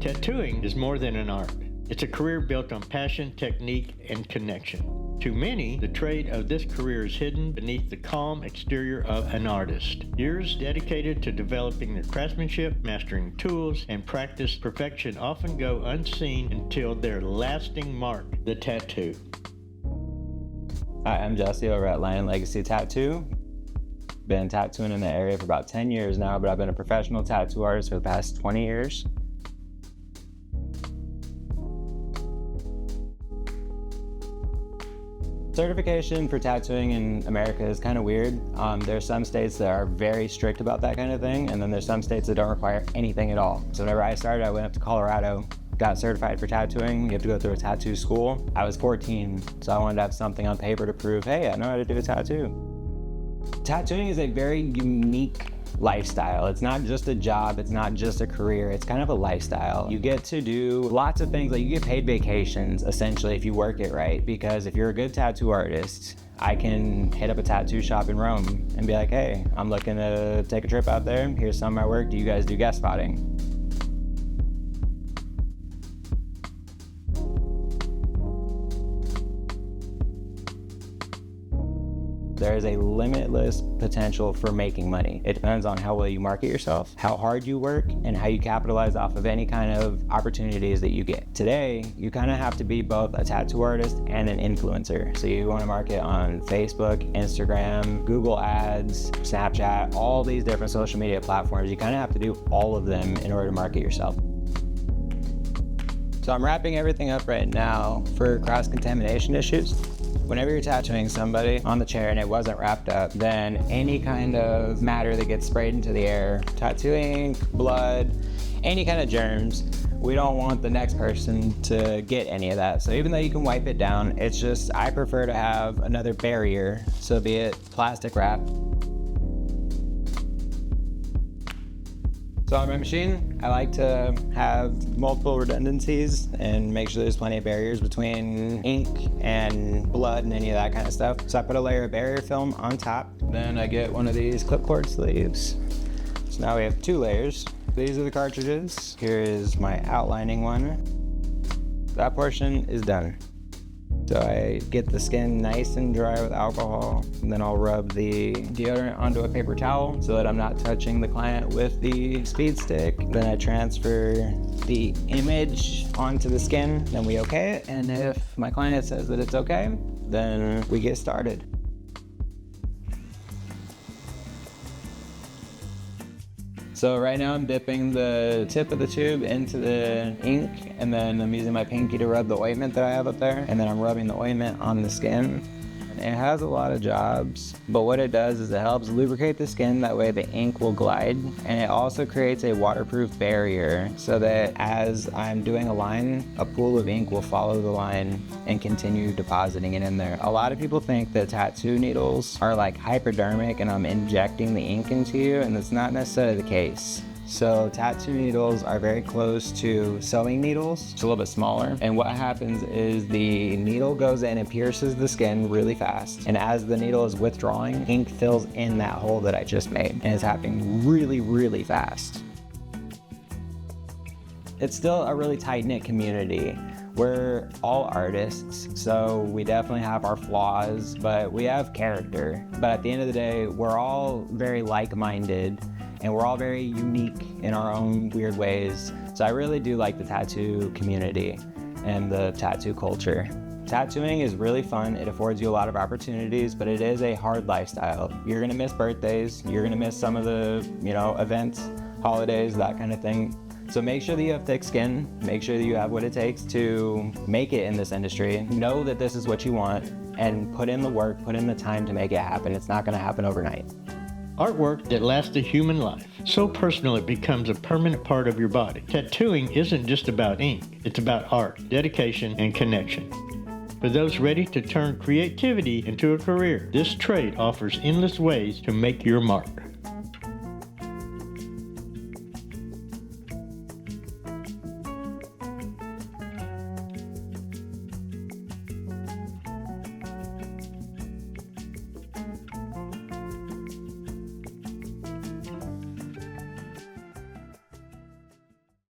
Tattooing is more than an art. It's a career built on passion, technique, and connection. To many, the trade of this career is hidden beneath the calm exterior of an artist. Years dedicated to developing their craftsmanship, mastering tools, and practice perfection often go unseen until their lasting mark, the tattoo. Hi, I'm Jesse over at Lion Legacy Tattoo. Been tattooing in the area for about 10 years now, but I've been a professional tattoo artist for the past 20 years. Certification for tattooing in America is kind of weird. There's some states that are very strict about that kind of thing, and then there's some states that don't require anything at all. So whenever I started, I went up to Colorado, got certified for tattooing. You have to go through a tattoo school. I was 14, so I wanted to have something on paper to prove, hey, I know how to do a tattoo. Tattooing is a very unique lifestyle. It's not just a job, it's not just a career, it's kind of a lifestyle. You get to do lots of things, like you get paid vacations essentially if you work it right, because if you're a good tattoo artist, I can hit up a tattoo shop in Rome and be like, hey, I'm looking to take a trip out there, here's some of my work, do you guys do guest spotting? There is a limitless potential for making money. It depends on how well you market yourself, how hard you work, and how you capitalize off of any kind of opportunities that you get. Today, you kind of have to be both a tattoo artist and an influencer. So you want to market on Facebook, Instagram, Google Ads, Snapchat, all these different social media platforms. You kind of have to do all of them in order to market yourself. So I'm wrapping everything up right now for cross-contamination issues. Whenever you're tattooing somebody on the chair and it wasn't wrapped up, then any kind of matter that gets sprayed into the air, tattoo ink, blood, any kind of germs, we don't want the next person to get any of that. So even though you can wipe it down, it's just, I prefer to have another barrier, so be it plastic wrap. So on my machine, I like to have multiple redundancies and make sure there's plenty of barriers between ink and blood and any of that kind of stuff. So I put a layer of barrier film on top. Then I get one of these clipboard sleeves. So now we have 2 layers. These are the cartridges. Here is my outlining one. That portion is done. So I get the skin nice and dry with alcohol, and then I'll rub the deodorant onto a paper towel so that I'm not touching the client with the speed stick. Then I transfer the image onto the skin, then we okay it, and if my client says that it's okay, then we get started. So right now I'm dipping the tip of the tube into the ink, and then I'm using my pinky to rub the ointment that I have up there, and then I'm rubbing the ointment on the skin. It has a lot of jobs, but what it does is it helps lubricate the skin, that way the ink will glide, and it also creates a waterproof barrier so that as I'm doing a line, a pool of ink will follow the line and continue depositing it in there. A lot of people think that tattoo needles are like hypodermic and I'm injecting the ink into you, and that's not necessarily the case. So tattoo needles are very close to sewing needles, just a little bit smaller. And what happens is the needle goes in and pierces the skin really fast. And as the needle is withdrawing, ink fills in that hole that I just made. And it's happening really, really fast. It's still a really tight-knit community. We're all artists, so we definitely have our flaws, but we have character. But at the end of the day, we're all very like-minded, and we're all very unique in our own weird ways. So I really do like the tattoo community and the tattoo culture. Tattooing is really fun. It affords you a lot of opportunities, but it is a hard lifestyle. You're gonna miss birthdays, you're gonna miss some of the, events, holidays, that kind of thing. So make sure that you have thick skin, make sure that you have what it takes to make it in this industry. Know that this is what you want, and put in the work, put in the time to make it happen. It's not gonna happen overnight. Artwork that lasts a human life, so personal it becomes a permanent part of your body. Tattooing isn't just about ink, it's about art, dedication, and connection. For those ready to turn creativity into a career, this trade offers endless ways to make your mark.